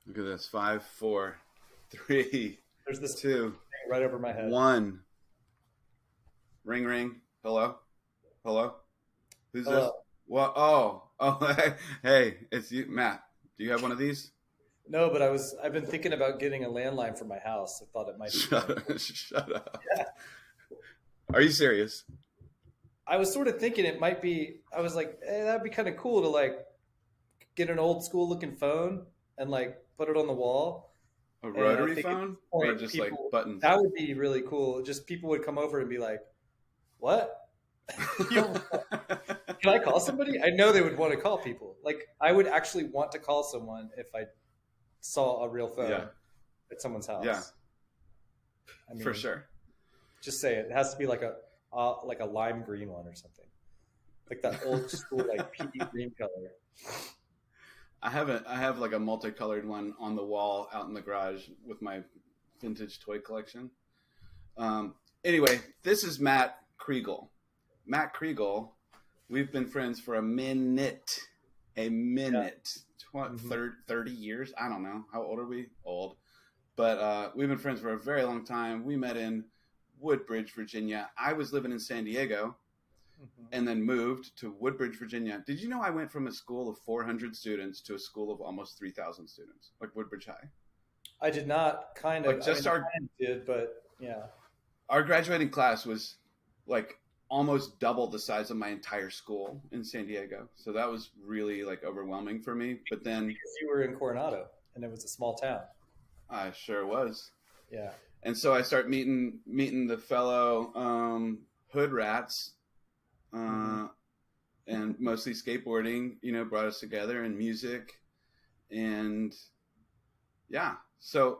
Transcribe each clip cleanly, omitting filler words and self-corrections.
Look at this. 5, 4, 3, There's this 2, thing right over my head. 1. Ring, ring. Hello? Hello? Who's this? Hello. What? Oh, hey, it's you, Matt. Do you have one of these? No, but I've been thinking about getting a landline for my house. I thought it might be Shut kind of up. cool. Shut up. Yeah. Are you serious? I was sort of thinking it might be. I was like, that'd be kind of cool to like get an old school looking phone and like put it on the wall. A And I rotary think at phone? this Or point, just like people buttons? that would be really cool. Just people would come over and be like, "What? You know, can I call somebody?" I know they would want to call people. Like I would actually want to call someone if I saw a real phone Yeah, at someone's yeah, house. I for mean, sure. just say it. It has to be like a lime green one or something, like that old school like pea green color. I have like a multicolored one on the wall out in the garage with my vintage toy collection. Anyway, this is Matt Kriegel. Matt Kriegel, we've been friends for a minute. A Yeah. minute. hmm 30 years? I don't know. How old are we? Old. But we've been friends for a very long time. We met in Woodbridge, Virginia. I was living in San Diego hmm and then moved to Woodbridge, Virginia. Did you know I went from a school of 400 students to a school of almost 3,000 students, like Woodbridge High? I did not kind Like of. I mean, just I kind of did, but yeah. our graduating class was like almost double the size of my entire school in San Diego. So that was really like overwhelming for me. But then Because you were in Coronado and it was a small town. I sure was. Yeah. And so I start meeting the fellow hood rats, hmm uh, and mostly skateboarding. Brought us together, and music, and yeah. So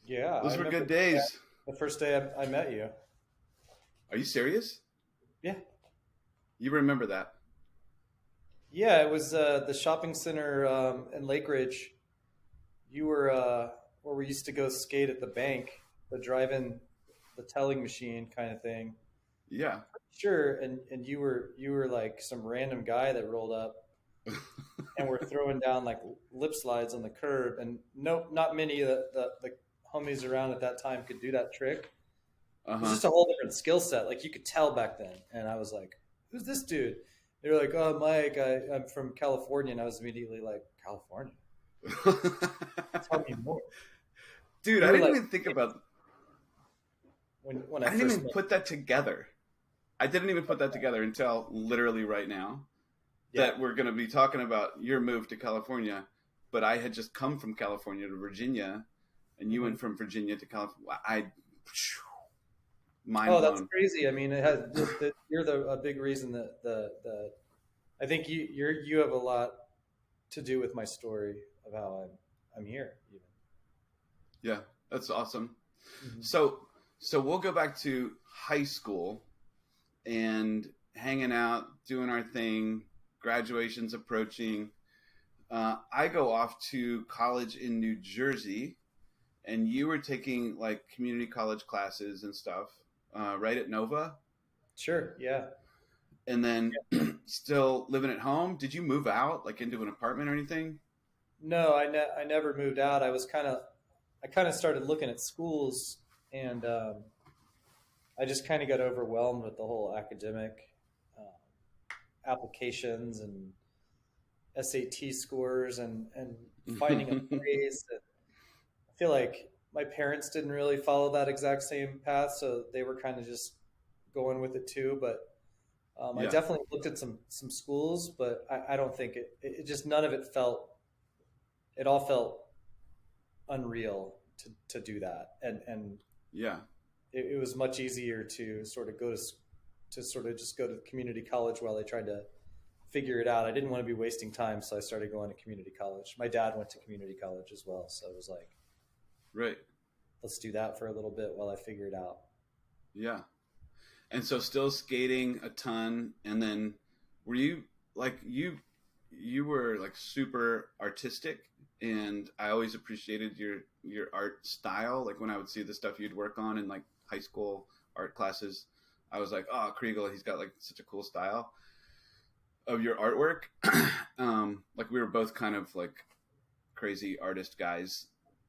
Yeah. I those were remember good days. the first day I met you. Are you serious? Yeah. You remember that? Yeah. It was the shopping center in Lake Ridge. You were where we used to go skate at the bank, the drive-in, the telling machine kind of thing. Yeah. Sure. And you were like some random guy that rolled up and we're throwing down like lip slides on the curb. And no, not many of the homies around at that time could do that trick. Uh It was huh. just a whole different skill set. Like you could tell back then. And I was like, "Who's this dude?" They were like, "Oh, Mike, I'm from California." And I was immediately like, "California? Tell me more." Dude, You I were didn't like even think about. when I I didn't first even met. put that together. I didn't even put that together until literally right now Yeah. that we're going to be talking about your move to California. But I had just come from California to Virginia, and you hmm went from Virginia to California. Mind Oh, that's blown. crazy. I mean, it has you're a big reason that the I think you have a lot to do with my story of how I'm here Yeah, that's awesome. even. So, so we'll go back to high school and hanging out, doing our thing. Graduation's approaching. I go off to college in New Jersey, and you were taking like community college classes and stuff, right at Nova, Sure. Yeah. and then still living at home. Did you move out, like into an apartment or anything? No, I never moved out. I kind of started looking at schools, and I just kind of got overwhelmed with the whole academic applications and SAT scores and finding a place. And I feel like my parents didn't really follow that exact same path, so they were kind of just going with it too. But I Yeah, definitely looked at some schools, but I don't think it just none of it felt. It all felt unreal to do that, and yeah, it was much easier to sort of to sort of just go to community college while they tried to figure it out. I didn't want to be wasting time, so I started going to community college. My dad went to community college as well, so it was like, right, let's do that for a little bit while I figure it out. yeah. And so still skating a ton, and then were you like you were like super artistic, and I always appreciated your art style. Like when I would see the stuff you'd work on in like high school art classes, I was like, oh, Kriegel, he's got like such a cool style of your artwork. Like we were both kind of like crazy artist guys.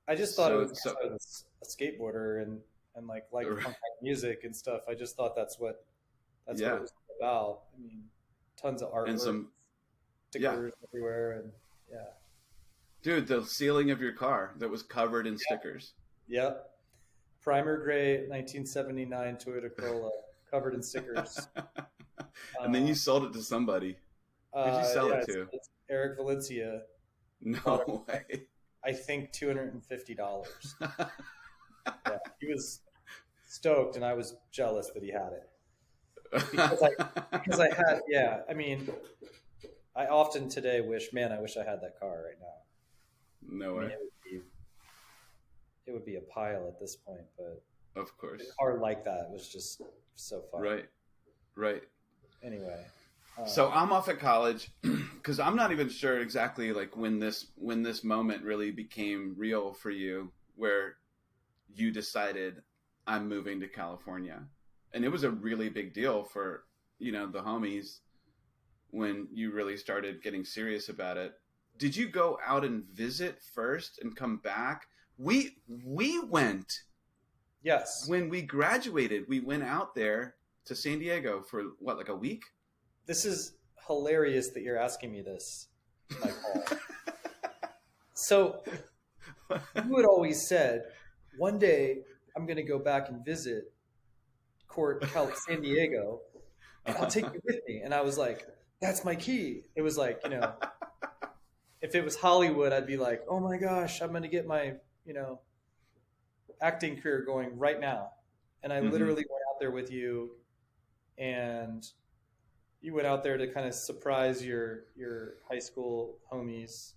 I just thought it was So because I was a skateboarder and like punk rock music and stuff. I just thought that's what it yeah, was about. I mean, tons of and artwork, yeah, stickers everywhere, and yeah, dude, the ceiling of your car that was covered in yeah, stickers. yep. Primer gray 1979 Toyota Corolla covered in stickers. And then Uh, you sold it to somebody. Who'd you sell yeah, it to? it's Eric Valencia. Bought it No for, like, way. I think $250. Yeah, he was stoked, and I was jealous that he had it because I had, yeah. I mean, I often today wish, man, I wish I had that car right now. No I mean, way. it would be a pile at this point, but Of a course. car like that was just so fun. Right. Right. Anyway, So I'm off at college because I'm not even sure exactly like when this moment really became real for you, where you decided I'm moving to California, and it was a really big deal for the homies when you really started getting serious about it. Did you go out and visit first and come back? We went yes, when we graduated. We went out there to San Diego for what, like a week? this is hilarious that you're asking me this, Mike Hall. So you had always said, one day I'm going to go back and visit San Diego, and I'll take you with me. And I was like, that's my key. It was like, if it was Hollywood, I'd be like, oh my gosh, I'm going to get my, acting career going right now. And I Mm-hmm. literally went out there with you, and you went out there to kind of surprise your high school homies.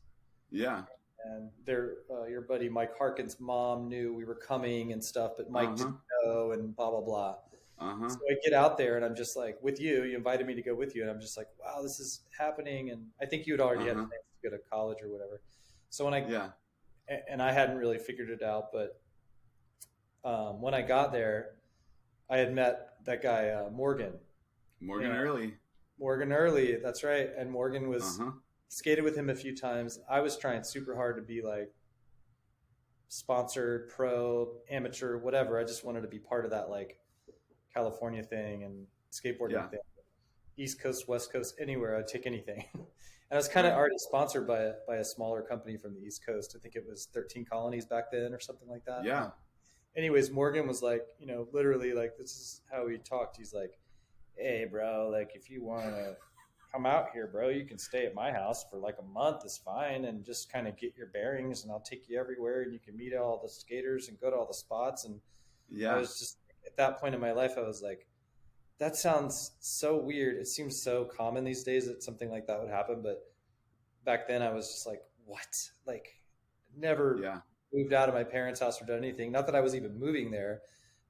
Yeah. And your buddy Mike Harkin's mom knew we were coming and stuff, but Mike Uh-huh. didn't know, and blah blah blah. Uh-huh. So I get out there, and I'm just like, with you. You invited me to go with you, and I'm just like, wow, this is happening. And I think you had already had Uh-huh. plans to go to college or whatever. So Yeah. I hadn't really figured it out, but when I got there, I had met that guy Morgan. Morgan And Early. Morgan Early, that's right. And Morgan was Uh-huh. skated with him a few times. I was trying super hard to be like sponsored, pro, amateur, whatever. I just wanted to be part of that like California thing and skateboarding Yeah. thing. East Coast, West Coast, anywhere, I'd take anything. And I was kind of Right. already sponsored by a smaller company from the East Coast. I think it was 13 Colonies back then or something like that. Yeah. Anyways, Morgan was like, literally like, this is how he talked. He's like, hey, bro, like if you want to come out here, bro, you can stay at my house for like a month. It's fine. And just kind of get your bearings, and I'll take you everywhere, and you can meet all the skaters and go to all the spots. And I Yeah. was just, at that point in my life, I was like, that sounds so weird. It seems so common these days that something like that would happen. But back then I was just like, what? Like, never Yeah. moved out of my parents' house or done anything. Not that I was even moving there.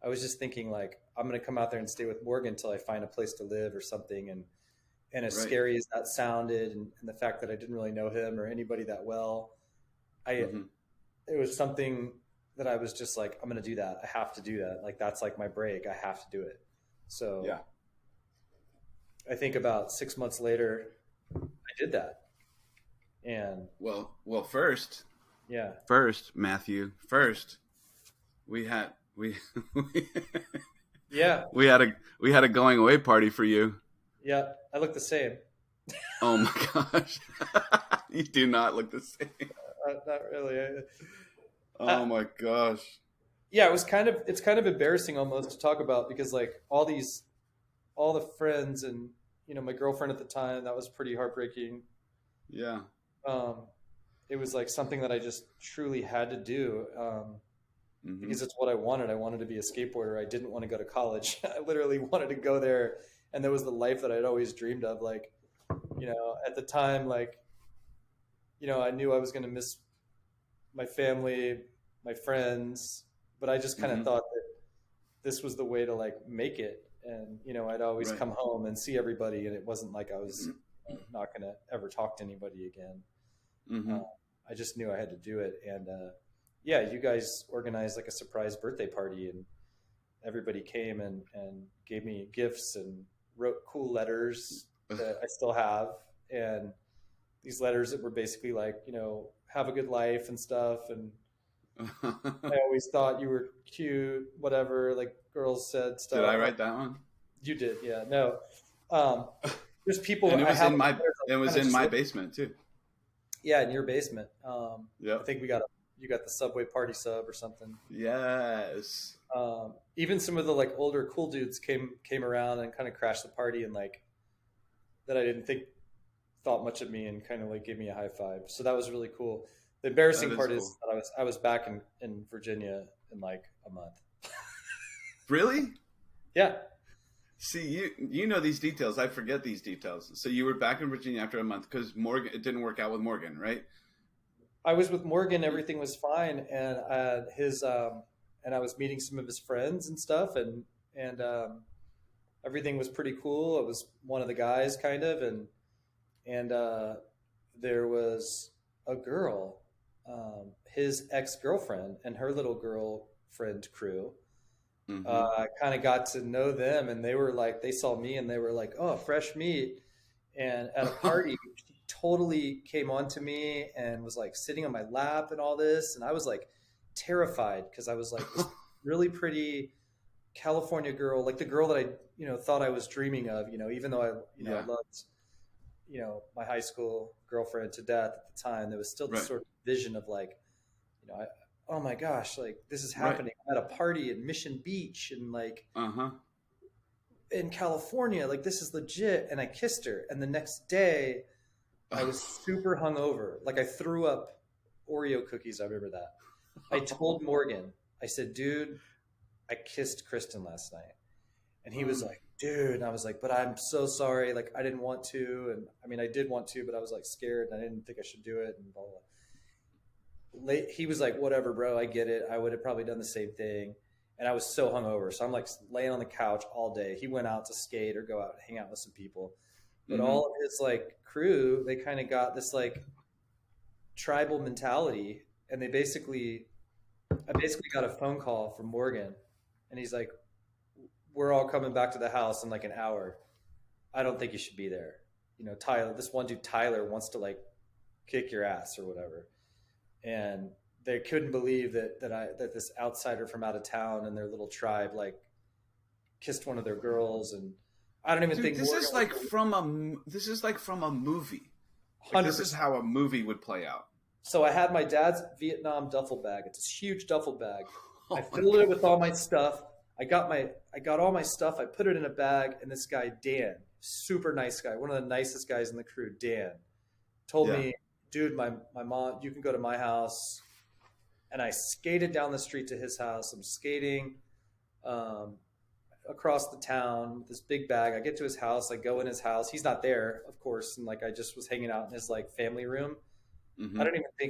I was just thinking like, I'm going to come out there and stay with Morgan until I find a place to live or something. And as Right. scary as that sounded, and the fact that I didn't really know him or anybody that well, Mm-hmm. it was something that I was just like, I'm going to do that. I have to do that. Like, that's like my break. I have to do it. So Yeah. I think about 6 months later, I did that. And Well, yeah, Matthew, we had we yeah, we had a going away party for you. yeah. I look the same. Oh my gosh. You do not look the same. Not really. Oh my gosh. Yeah, it's kind of embarrassing almost to talk about, because like all the friends and my girlfriend at the time, that was pretty heartbreaking. Yeah. It was like something that I just truly had to do, Mm-hmm. because it's what I wanted. I wanted to be a skateboarder. I didn't want to go to college. I literally wanted to go there, and that was the life that I'd always dreamed of. Like, at the time, like, I knew I was going to miss my family, my friends, but I just kind of Mm-hmm. thought that this was the way to like make it. And, I'd always Right. come home and see everybody, and it wasn't like I was not going to ever talk to anybody again. Mm-hmm. I just knew I had to do it. And, yeah, you guys organized like a surprise birthday party, and everybody came and gave me gifts and wrote cool letters that I still have. And these letters that were basically like, have a good life and stuff. And I always thought you were cute, whatever, like girls said Did I stuff. write that one? You did, yeah. No, um, there's people And I have. it was Kind of in just my basement too. yeah, in your basement. I Yep. think you got the Subway party sub or something. Yes. Even some of the like older cool dudes came around and kind of crashed the party, and like that I didn't think thought much of me and kind of like gave me a high five. So that was really cool. The That embarrassing is part cool. is that I was back in Virginia in like a month. Really? Yeah, See, you know these details. I forget these details. So you were back in Virginia after a month because Morgan, it didn't work out with Morgan, right? I was with Morgan. Everything was fine, and and I was meeting some of his friends and stuff, and everything was pretty cool. It was one of the guys, kind of, and there was a girl, his ex girlfriend, and her little girlfriend crew. Mm-hmm. I kind of got to know them, and they were like, they saw me, and they were like, "Oh, fresh meat." And at a party, she totally came on to me and was like sitting on my lap and all this, and I was like terrified because I was like this really pretty California girl, like the girl that I thought I was dreaming of, even though I Yeah. loved my high school girlfriend to death at the time. There was still this Right. sort of vision of like, I, oh my gosh, like this is Right. happening. I'm at a party in Mission Beach and like Uh-huh. in California, like this is legit. And I kissed her, and the next day I was super hungover. Like I threw up Oreo cookies. I remember that. I told Morgan, I said, dude, I kissed Kristen last night. And he was like, dude. And I was like, but I'm so sorry. Like, I didn't want to. And I mean, I did want to, but I was like scared and I didn't think I should do it. And blah, blah, blah. He was like, whatever, bro. I get it. I would have probably done the same thing. And I was so hungover. So I'm like laying on the couch all day. He went out to skate or go out and hang out with some people. But Mm-hmm. all of his like crew, they kind of got this like tribal mentality. And I basically got a phone call from Morgan. And he's like, we're all coming back to the house in like an hour. I don't think you should be there. Tyler, this one dude, Tyler, wants to like kick your ass or whatever. And they couldn't believe that this outsider from out of town and their little tribe like kissed one of their girls. And I don't even Dude, think this Morgan is like from a movie. Like this is 100%. how a movie would play out. So I had my dad's Vietnam duffel bag. It's this huge duffel bag. Oh I my filled it with gosh. all my stuff. I got all my stuff. I put it in a bag, and this guy Dan, super nice guy, one of the nicest guys in the crew, Dan, told Yeah. me, dude, my mom, you can go to my house. And I skated down the street to his house. I'm skating um, across the town with this big bag. I get to his house. I go in his house. He's not there, of course. And like I just was hanging out in his like family room. Mm-hmm.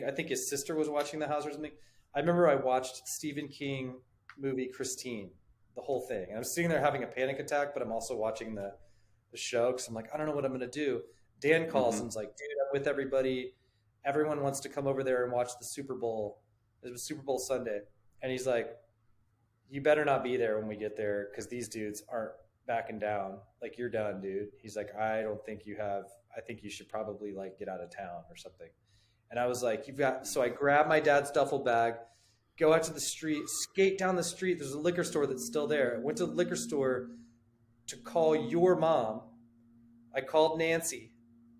I think his sister was watching the house or something. I remember I watched Stephen King movie Christine, the whole thing. And I'm sitting there having a panic attack, but I'm also watching the show because I'm like, I don't know what I'm going to do. Dan calls Mm-hmm. and is like, dude, I'm with everybody. Everyone wants to come over there and watch the Super Bowl. It was Super Bowl Sunday. And he's like, you better not be there when we get there because these dudes aren't backing down. Like, you're done, dude. He's like, I don't think you have, I think you should probably like get out of town or something. And I was like, so I grabbed my dad's duffel bag, go out to the street, skate down the street. There's a liquor store that's still there. I went to the liquor store to call your mom. I called Nancy.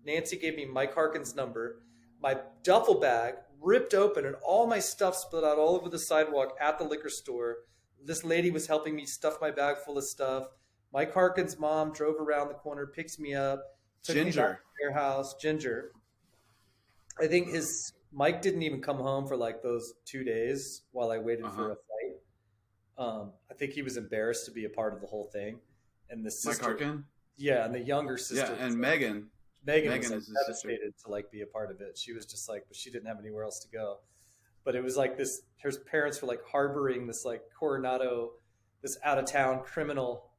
Nancy gave me Mike Harkin's number. My duffel bag ripped open and all my stuff spilled out all over the sidewalk at the liquor store. This lady was helping me stuff my bag full of stuff. Mike Harkin's mom drove around the corner, picks me up, took me back Ginger. to their house. Ginger. I think Mike didn't even come home for like those 2 days while I waited for Uh-huh. a flight. I think he was embarrassed to be a part of the whole thing. And the Mike sister, Harkin. yeah, and the younger sister, Yeah, and Megan. Megan was Megan like is his sister. devastated to like be a part of it. She was just like, but she didn't have anywhere else to go. But it was like this. Her parents were like harboring this like Coronado, this out of town criminal.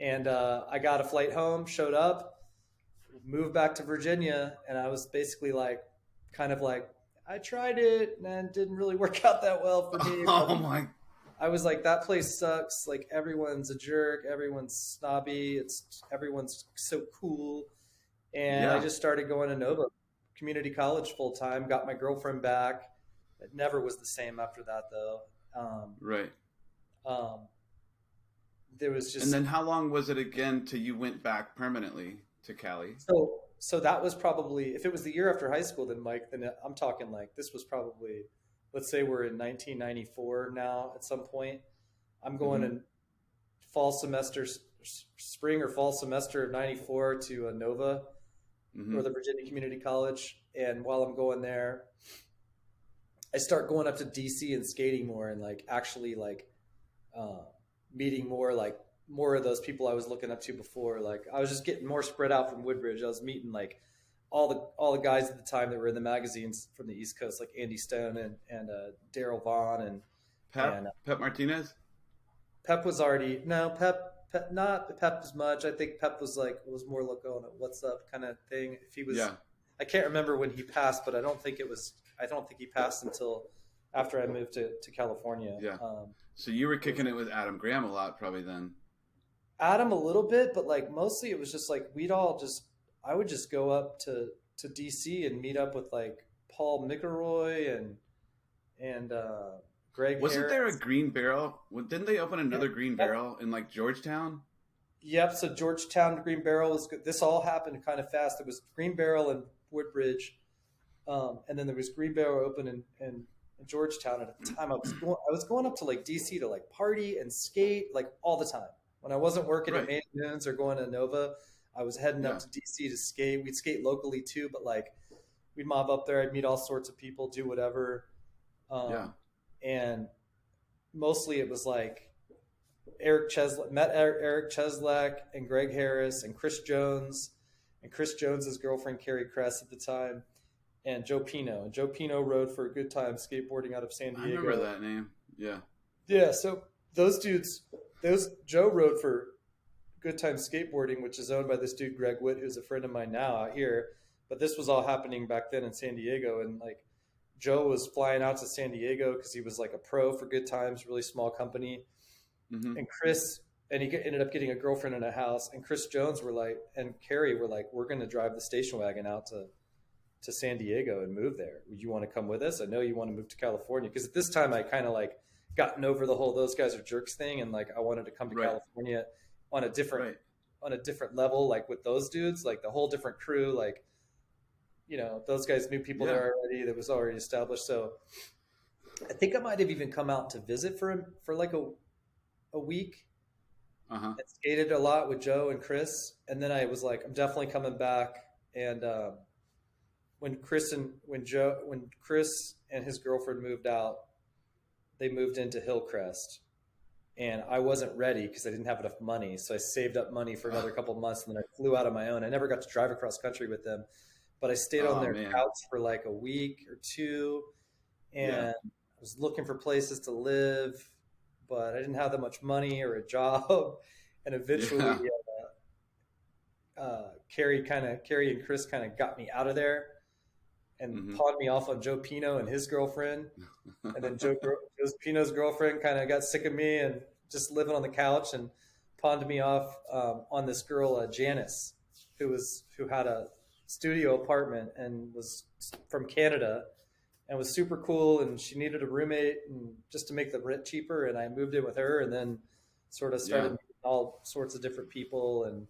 And I got a flight home, showed up, moved back to Virginia, and I was basically like, kind of like, I tried it and it didn't really work out that well for me. Oh my. I was like, that place sucks. Like everyone's a jerk, everyone's snobby, everyone's so cool. And I Yeah. just started going to Nova community college full time. Got my girlfriend back. It never was the same after that, though. Right. Um, there was And just then how long was it again till you went back permanently to Cali? so that was probably, if it was the year after high school, then Mike, then I'm talking like this was probably, let's say we're in 1994 now. At some point, I'm going Mm-hmm. in fall semester, spring or fall semester of '94 to Nova, Mm-hmm. Northern Virginia Community College, and while I'm going there, I start going up to DC and skating more, and like actually like uh, meeting more of those people I was looking up to before. Like I was just getting more spread out from Woodbridge. I was meeting like all the guys at the time that were in the magazines from the East Coast, like Andy Stone and Daryl Vaughn and Pep Martinez? Pep was already no Pep not Pep as much. I think Pep was more look on a what's up kind of thing. If he was, Yeah. I can't remember when he passed, but I don't think it was. I don't think he passed until after I moved to California. Yeah. So you were kicking it with Adam Graham a lot probably then. Adam a little bit, but like mostly it was just like I would just go up to DC and meet up with like Paul McElroy and Greg Wasn't there a Harris. Green Barrel? Didn't they open another Green Barrel in like Georgetown? Yep. So Georgetown Green Barrel was good. This all happened kind of fast. It was Green Barrel and Woodbridge, and then there was Green Barrel open in Georgetown. And at the time, I was going up to like DC to like party and skate like all the time. When I wasn't working at Right. Manny Moons or going to Nova, I was heading Yeah. up to DC to skate. We'd skate locally too, but like we'd mob up there. I'd meet all sorts of people, do whatever. Yeah. And mostly it was like Eric Cheslak and Greg Harris and Chris Jones's girlfriend Carrie Kress at the time, and Joe Pino. And Joe Pino rode for a good time skateboarding out of San I Diego. remember that name. Yeah. Yeah, so those dudes, Joe rode for Good Time Skateboarding, which is owned by this dude Greg Witt, who's a friend of mine now out here. But this was all happening back then in San Diego, and like Joe was flying out to San Diego because he was like a pro for Good Times, really small company. Mm-hmm. And ended up getting a girlfriend in a house. And Chris Jones and Carrie were like, we're going to drive the station wagon out to San Diego and move there. Would you want to come with us? I know you want to move to California. Because at this time I kind of like gotten over the whole those guys are jerks thing, and like I wanted to come to Right. California on a different Right. on a different level, like with those dudes, like the whole different crew, like those guys knew people Yeah. there already, that was already established. So I think I might have even come out to visit for like a week Uh-huh. and skated a lot with Joe and Chris, and then I was like, I'm definitely coming back. And when Chris and his girlfriend moved out, they moved into Hillcrest, and I wasn't ready because I didn't have enough money. So I saved up money for another couple of months, and then I flew out on my own. I never got to drive across country with them, but I stayed on Oh, their man. couch for like a week or two, and Yeah. I was looking for places to live, but I didn't have that much money or a job. And eventually, Carrie and Chris kind of got me out of there and Mhm. pawned me off on Joe Pino and his girlfriend. And then Joe Pino's girlfriend kind of got sick of me and just living on the couch, and pawned me off on this girl, Janice, who had a studio apartment and was from Canada and was super cool. And she needed a roommate and just to make the rent cheaper. And I moved in with her, and then sort of started Yeah. meeting all sorts of different people. And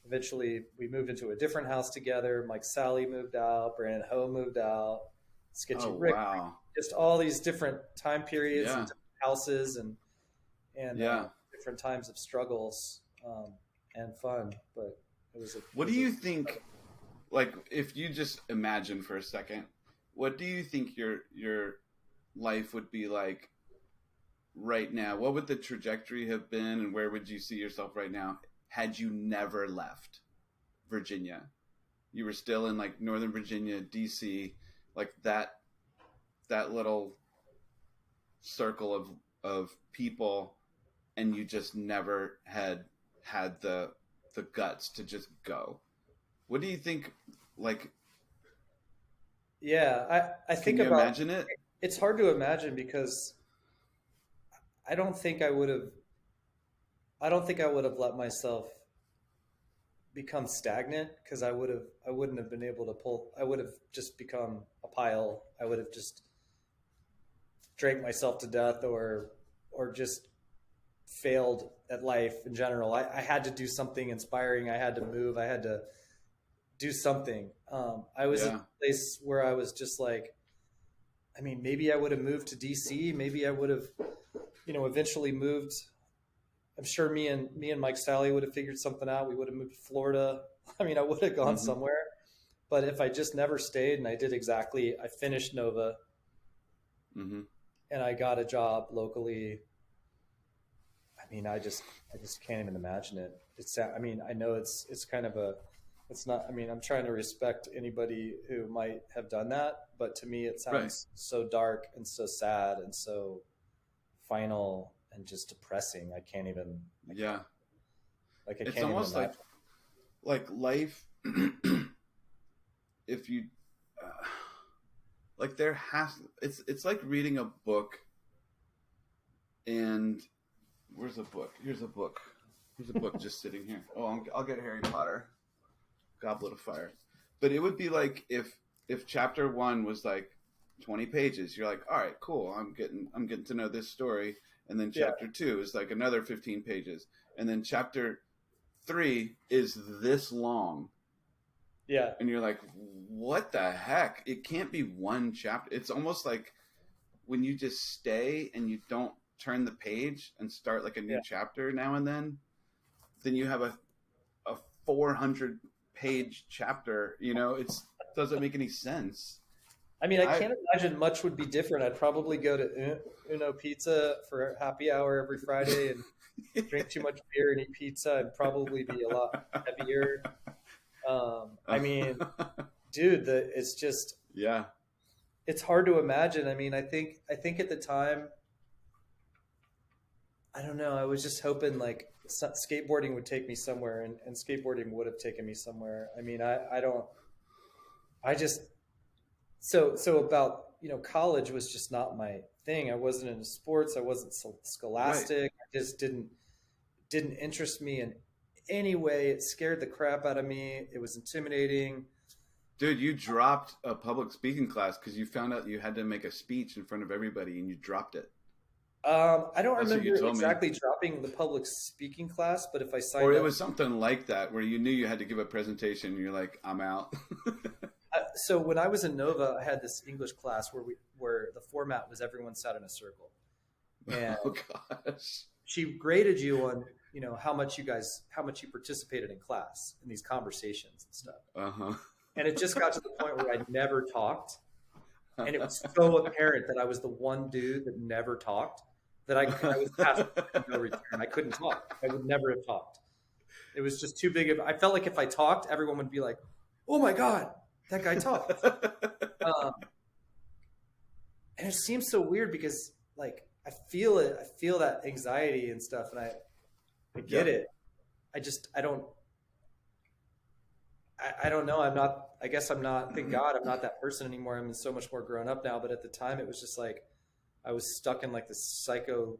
eventually we moved into a different house together. Mike Sally moved out, Brandon Ho moved out, Sketchy Oh, Rick, wow. just all these different time periods Yeah. and different houses and Yeah. different times of struggles and fun. But it was What do you think, like, if you just imagine for a second, what do you think your life would be like right now? What would the trajectory have been, and where would you see yourself right now had you never left Virginia? You were still in like Northern Virginia, DC, like that little circle of people, and you just never had the guts to just go. What do you think? Like, yeah, I can think you about imagine it? it's hard to imagine because I don't think I would have let myself become stagnant because I wouldn't have been able to pull. I would have just become a pile. I would have just drank myself to death, or just failed at life in general. I had to do something inspiring. I had to move. I had to do something. I was at a place where I was just like, I mean, maybe I would have moved to DC. Maybe I would have, eventually moved. I'm sure me and Mike Sally would have figured something out. We would have moved to Florida. I mean, I would have gone somewhere. But if I just never stayed and I finished Nova, and I got a job locally. I mean, I just can't even imagine it. I mean, I know it's kind of it's not, I mean, I'm trying to respect anybody who might have done that, but to me it sounds so dark and so sad and so final and just depressing. I can't even, it's almost like life. If you, like it's like reading a book, and where's a book? Here's a book. Here's a book just sitting here. Oh, I'll get Harry Potter, Goblet of Fire. But it would be like if chapter 1 was like 20 pages, you're like, all right, cool. I'm getting to know this story. And then chapter 2 is like another 15 pages. And then chapter 3 is this long. Yeah. And you're like, what the heck? It can't be one chapter. It's almost like when you just stay and you don't turn the page and start like a new chapter now and then you have a 400 page chapter, it doesn't make any sense. I mean, I can't imagine much would be different. I'd probably go to Uno Pizza for happy hour every Friday and drink too much beer and eat pizza and probably be a lot heavier. I mean, dude, it's just, it's hard to imagine. I mean, I think at the time, I don't know, I was just hoping like skateboarding would take me somewhere, and skateboarding would have taken me somewhere. I mean, so about, college was just not my thing. I wasn't into sports. I wasn't scholastic. Right. I just didn't interest me in any way. It scared the crap out of me. It was intimidating. Dude, you dropped a public speaking class because you found out you had to make a speech in front of everybody and you dropped it. I don't remember exactly dropping the public speaking class, but if I signed up... Or it was something like that where you knew you had to give a presentation and you're like, I'm out. So when I was in Nova, I had this English class where the format was everyone sat in a circle. And oh, gosh. She graded you on, how much you participated in class, in these conversations and stuff. Uh-huh. And it just got to the point where I never talked. And it was so apparent that I was the one dude that never talked, that I was past no return. I couldn't talk. I would never have talked. It was just too big of. I felt like if I talked, everyone would be like, "Oh my god, that guy talked." And it seems so weird because, like, I feel it. I feel that anxiety and stuff, and I get it. I don't know. I guess I'm not, thank God I'm not that person anymore. I'm so much more grown up now. But at the time it was just like, I was stuck in like this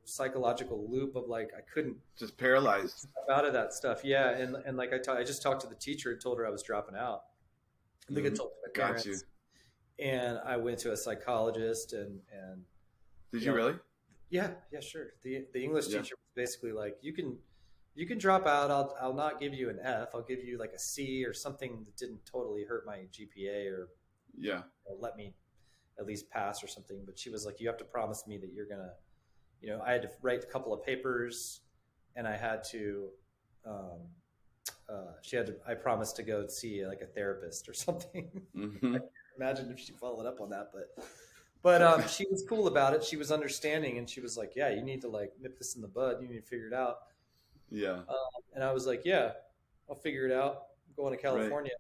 psychological loop of like, I couldn't just paralyzed step out of that stuff. Yeah. And like I just talked to the teacher and told her I was dropping out. I think I told my parents. Got you. And I went to a psychologist and did you really? Yeah, sure. The English teacher was basically like, you can drop out. I'll not give you an F. I'll give you like a C or something that didn't totally hurt my GPA or let me at least pass or something. But she was like, you have to promise me that you're gonna, I had to write a couple of papers, and I had to, I promised to go see like a therapist or something. Mm-hmm. I can't imagine if she followed up on that, but she was cool about it. She was understanding, and she was like, yeah, you need to like nip this in the bud. You need to figure it out. Yeah. And I was like, yeah, I'll figure it out. I'm going to California.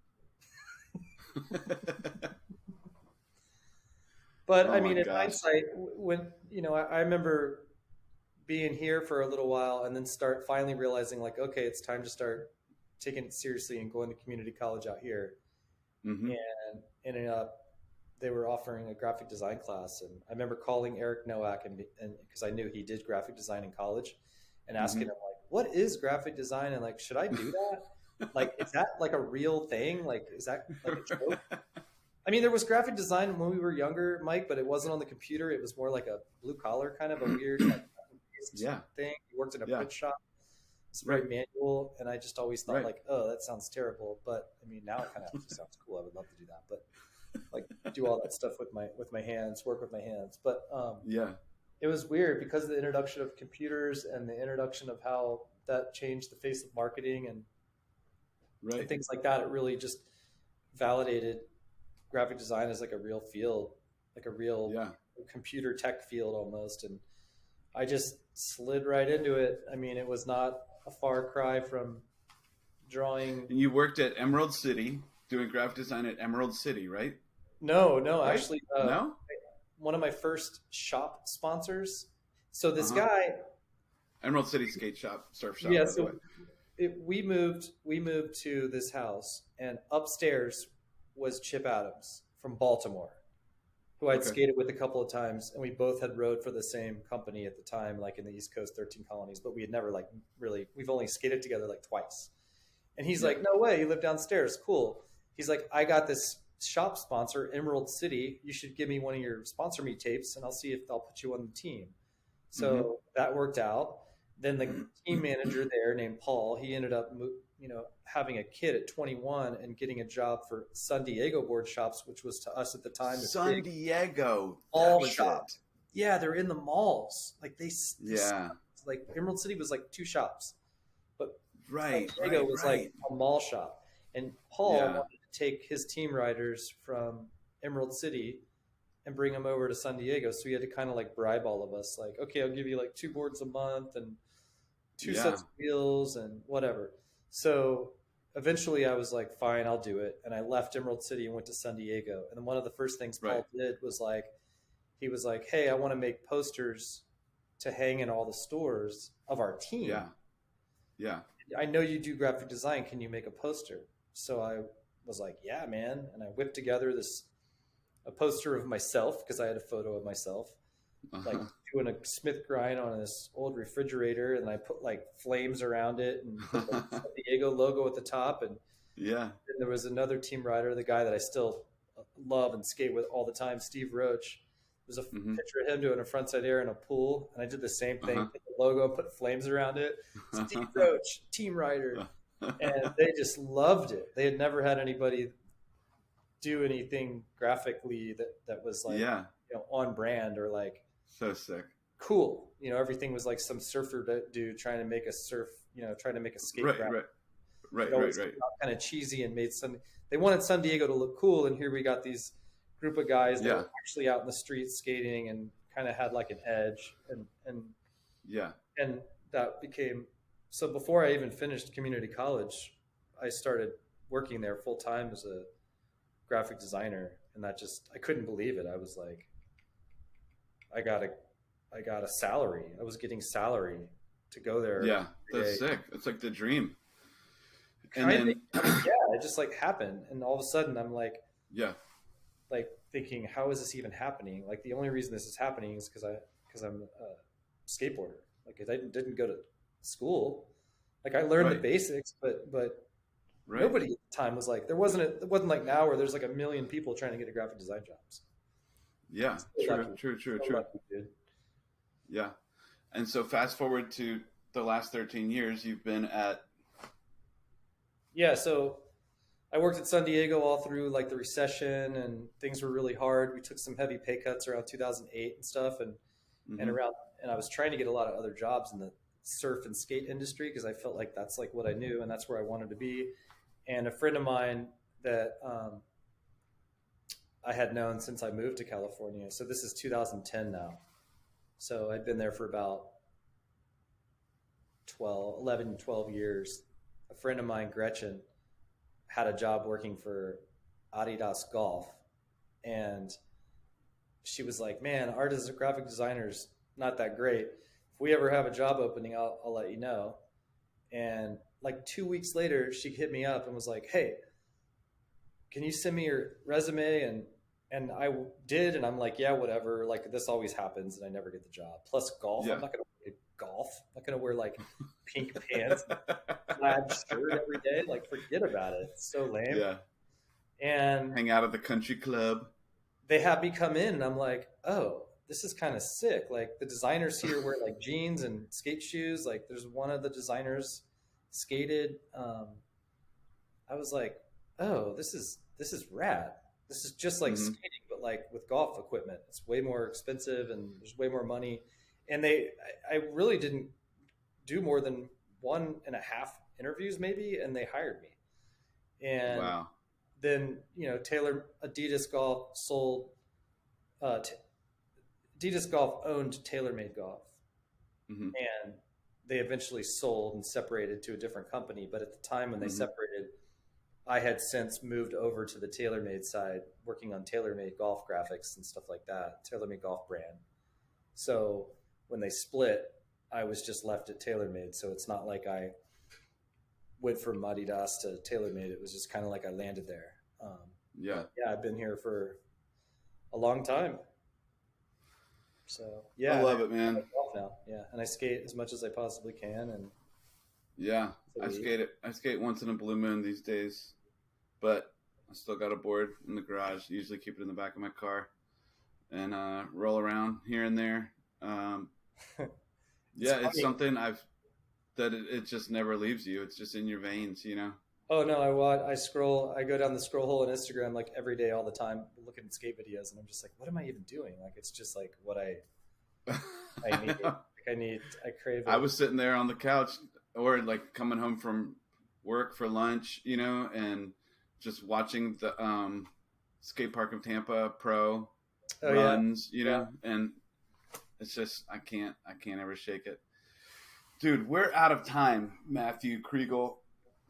Right. But I mean, in hindsight, when, I remember being here for a little while and then finally realizing like, okay, it's time to start taking it seriously and going to community college out here. Mm-hmm. And ended up, they were offering a graphic design class. And I remember calling Eric Nowak and because I knew he did graphic design in college, and asking him like, what is graphic design? And like, should I do that? Like, is that like a real thing? Like, is that like a joke? I mean, there was graphic design when we were younger, Mike, but it wasn't on the computer. It was more like a blue collar kind of a weird like Yeah. thing. You worked in a Yeah. print shop. It's very Right. manual, and I just always thought Right. like, oh, that sounds terrible. But I mean, now it kind of actually sounds cool. I would love to do that, but like do all that stuff with my hands, work with my hands. But Yeah. it was weird because of the introduction of computers and the introduction of how that changed the face of marketing and Right. things like that. It really just validated graphic design as like a real field, like a real Yeah. computer tech field almost. And I just slid right into it. I mean, it was not a far cry from drawing. And you worked at Emerald City doing graphic design at Emerald City, right? No, no, Right? actually, No? one of my first shop sponsors. So this Uh-huh. guy, Emerald City Skate Shop, Surf Shop, yeah, by the way. so we moved to this house, and upstairs was Chip Adams from Baltimore, who I'd Okay. skated with a couple of times, and we both had rode for the same company at the time, like in the East Coast 13 colonies, but we had never like really, we've only skated together like twice. And he's Yeah. like, no way, you live downstairs. Cool. He's like, I got this shop sponsor, Emerald City. You should give me one of your sponsor me tapes and I'll see if I'll put you on the team. So that worked out. Then the team manager there named Paul, he ended up, having a kid at 21 and getting a job for San Diego board shops, which was to us at the time. San Diego. All That was shop. it. Yeah, they're in the malls. Like Yeah. like Emerald City was like two shops, but Right. San Diego Right. was Right. like a mall shop. And Paul Yeah. wanted to take his team riders from Emerald City and bring them over to San Diego. So he had to kind of like bribe all of us, like, okay, I'll give you like 2 boards a month and 2 Yeah. sets of wheels and whatever. So eventually I was like, fine, I'll do it. And I left Emerald City and went to San Diego. And then one of the first things Right. Paul did was like, he was like, hey, I want to make posters to hang in all the stores of our team. Yeah. Yeah. I know you do graphic design. Can you make a poster? So I was like, yeah, man. And I whipped together a poster of myself because I had a photo of myself, like Uh-huh. doing a Smith grind on this old refrigerator. And I put like flames around it and put the San Diego logo at the top. And Yeah. then there was another team rider, the guy that I still love and skate with all the time, Steve Roach. There's a picture of him doing a frontside air in a pool, and I did the same thing. Uh-huh. Put the logo, put flames around it. Steve Roach, team rider, and they just loved it. They had never had anybody do anything graphically that was like Yeah. on brand or like So sick. cool. Everything was like some surfer dude trying to make a trying to make a skate Right. graphic. Right. Right. It Right. always Right. kind of cheesy and made they wanted San Diego to look cool, and here we got these group of guys that Yeah. were actually out in the streets skating and kind of had like an edge Yeah. and that became so before I even finished community college, I started working there full time as a graphic designer, and that just I couldn't believe it. I was like, I got a salary. I was getting salary to go there. Yeah. every That's day. sick. That's like the dream. And Kind then, of, yeah, it just like happened, and all of a sudden I'm like yeah. thinking, how is this even happening? Like the only reason this is happening is because I'm a skateboarder. Like I didn't go to school. Like I learned the Right. basics, but Right. nobody at the time was like it wasn't like now where there's like a million people trying to get a graphic design jobs. Yeah. So True. lucky. True. True. So True. lucky, dude. Yeah. And so fast forward to the last 13 years, you've been at. Yeah, so I worked at San Diego all through like the recession and things were really hard. We took some heavy pay cuts around 2008 and stuff and Mhm. I was trying to get a lot of other jobs in the surf and skate industry because I felt like that's like what I knew and that's where I wanted to be. And a friend of mine that I had known since I moved to California. So this is 2010 now. So I'd been there for about 11, 12 years. A friend of mine, Gretchen, had a job working for Adidas Golf. And she was like, man, art as a graphic designer's not that great. If we ever have a job opening, I'll let you know. And like 2 weeks later, she hit me up and was like, hey, can you send me your resume? And I did. And I'm like, yeah, whatever. Like this always happens and I never get the job. Plus golf, Yeah. I'm not going to golf. I'm not going to wear like pink pants, and plaid shirt every day. Like, forget about it. It's so lame. Yeah. And Hang out at the country club. they have me come in, and I'm like, oh, this is kind of sick. Like, the designers here wear like jeans and skate shoes. Like, there's one of the designers skated. I was like, oh, this is rad. This is just like Mm-hmm. skating, but like with golf equipment. It's way more expensive and there's way more money. And I really didn't do more than 1.5 interviews maybe, and they hired me. And Wow. then, Adidas Golf sold, Adidas Golf owned TaylorMade Golf, Mm-hmm. and they eventually sold and separated to a different company. But at the time when they Mm-hmm. separated, I had since moved over to the TaylorMade side, working on TaylorMade golf graphics and stuff like that, TaylorMade golf brand. So when they split, I was just left at TaylorMade. So it's not like I went from Adidas to TaylorMade. It was just kind of like I landed there. Yeah. Yeah, I've been here for a long time. So yeah, I love it, I man. play golf now. Yeah, and I skate as much as I possibly can. And Yeah. I skate once in a blue moon these days, but I still got a board in the garage. Usually keep it in the back of my car and roll around here and there. Yeah, it's something it just never leaves you. It's just in your veins, you know? Oh no, I go down the scroll hole on Instagram like every day, all the time, looking at skate videos, and I'm just like, what am I even doing? Like, it's just like what I need. I crave it. I was sitting there on the couch or like coming home from work for lunch, you know, and just watching the skate park of Tampa pro runs, you know, and it's just I can't ever shake it. Dude, we're out of time, Matthew Kriegel,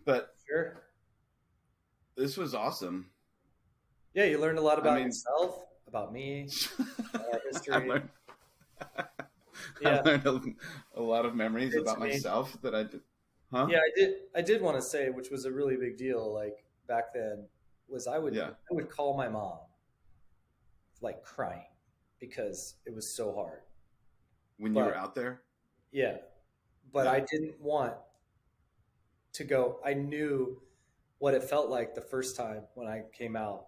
but Sure. this was awesome. Yeah, you learned a lot about yourself, about me, history. I learned a lot of memories about myself that I did. Huh? Yeah, I did want to say, which was a really big deal, like back then, was I would call my mom like crying because it was so hard. When you were out there? Yeah. But I didn't want to go. I knew what it felt like the first time when I came out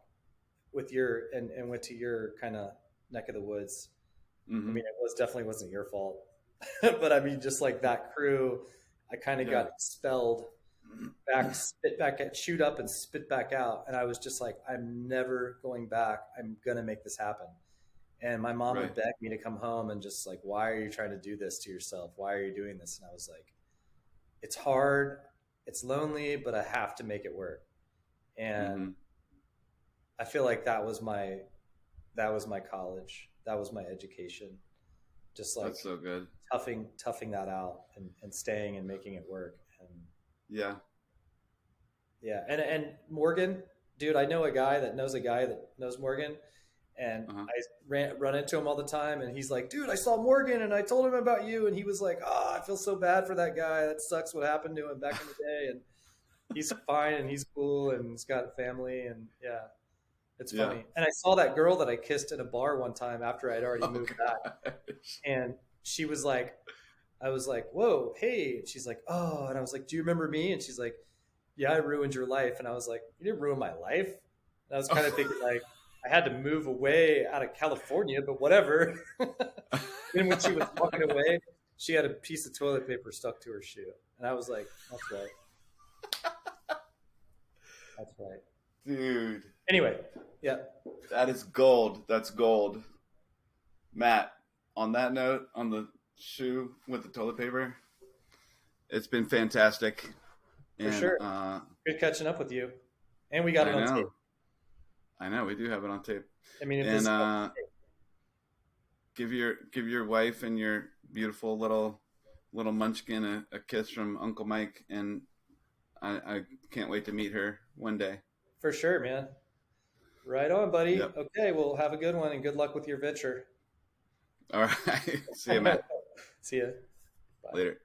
with and went to your kind of neck of the woods. Mm-hmm. I mean, definitely wasn't your fault, but I mean, just like that crew, I kind of got expelled chewed up and spit back out. And I was just like, I'm never going back. I'm going to make this happen. And my mom would beg me to come home and just like, why are you trying to do this to yourself? Why are you doing this? And I was like, it's hard. It's lonely, but I have to make it work. And I feel like that was my college. That was my education. Just like that's so good. Toughing that out and staying and making it work. And yeah. And Morgan, dude, I know a guy that knows Morgan. And I run into him all the time, and he's like, dude, I saw Morgan, and I told him about you, and he was like, I feel so bad for that guy. That sucks what happened to him back in the day. And he's fine, and he's cool, and he's got a family, and it's funny. And I saw that girl that I kissed at a bar one time after I'd already moved back, and she was like, I was like, whoa, hey. And she's like, oh, and I was like, do you remember me? And she's like, yeah, I ruined your life. And I was like, you didn't ruin my life. And I was kind of thinking like, I had to move away out of California, but whatever. Then when she was walking away, she had a piece of toilet paper stuck to her shoe. And I was like, that's right. That's right. Dude. Anyway, yeah. That is gold. That's gold. Matt, on that note, on the shoe with the toilet paper, it's been fantastic. For sure. Good catching up with you. And we got it on tape. I know we do have it on tape. I mean, give your wife and your beautiful little munchkin a kiss from Uncle Mike, and I can't wait to meet her one day. For sure, man. Right on, buddy. Yep. Okay, well, have a good one, and good luck with your venture. All right. See you, Matt. See ya. Bye. Later.